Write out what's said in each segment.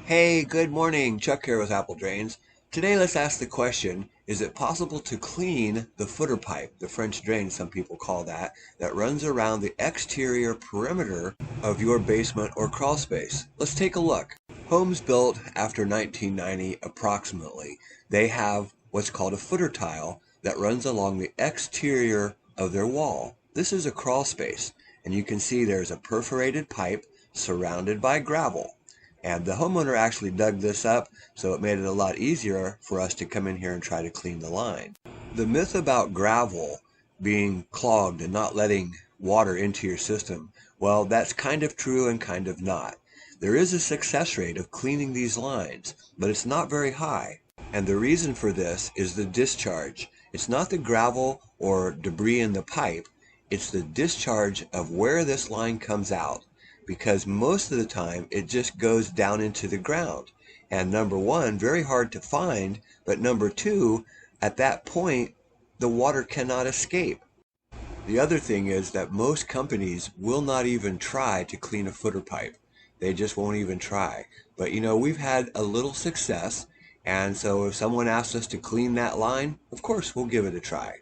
Hey, good morning. Chuck here with Apple Drains. Today let's ask the question, is it possible to clean the footer pipe, the French drain some people call that runs around the exterior perimeter of your basement or crawl space? Let's take a look. Homes built after 1990 approximately, they have what's called a footer tile that runs along the exterior of their wall. This is a crawl space, and you can see there's a perforated pipe surrounded by gravel. And the homeowner actually dug this up, so it made it a lot easier for us to come in here and try to clean the line. The myth about gravel being clogged and not letting water into your system, well, that's kind of true and kind of not. There is a success rate of cleaning these lines, but it's not very high. And the reason for this is the discharge. It's not the gravel or debris in the pipe, it's the discharge of where this line comes out. Because most of the time it just goes down into the ground. And number one, very hard to find, but number two, at that point, the water cannot escape. The other thing is that most companies will not even try to clean a footer pipe. They just won't even try. But we've had a little success, and so if someone asks us to clean that line, of course we'll give it a try.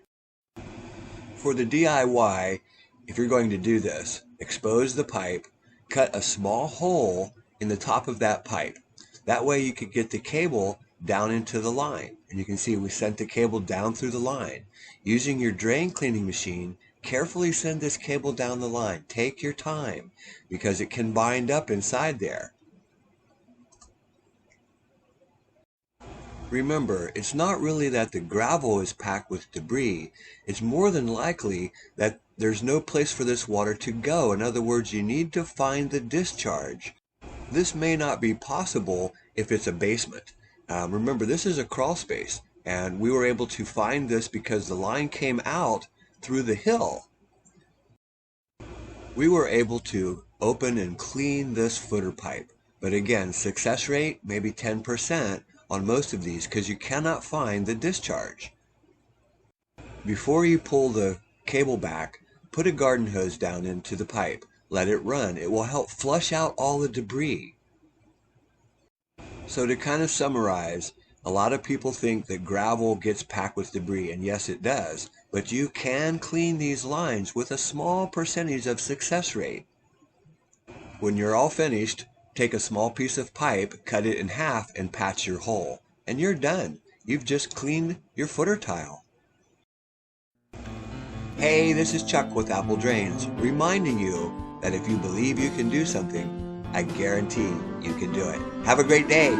For the DIY, if you're going to do this, expose the pipe, cut a small hole in the top of that pipe. That way you could get the cable down into the line. And you can see we sent the cable down through the line. Using your drain cleaning machine, carefully send this cable down the line. Take your time because it can bind up inside there. Remember, it's not really that the gravel is packed with debris. It's more than likely that there's no place for this water to go. In other words, you need to find the discharge. This may not be possible if it's a basement. Remember, this is a crawl space, and we were able to find this because the line came out through the hill. We were able to open and clean this footer pipe. But again, success rate maybe 10% on most of these because you cannot find the discharge. Before you pull the cable back, put a garden hose down into the pipe. Let it run. It will help flush out all the debris. So to kind of summarize, a lot of people think that gravel gets packed with debris, and yes it does, but you can clean these lines with a small percentage of success rate. When you're all finished, take a small piece of pipe, cut it in half, and patch your hole. And you're done. You've just cleaned your footer tile. Hey, this is Chuck with Apple Drains, reminding you that if you believe you can do something, I guarantee you can do it. Have a great day.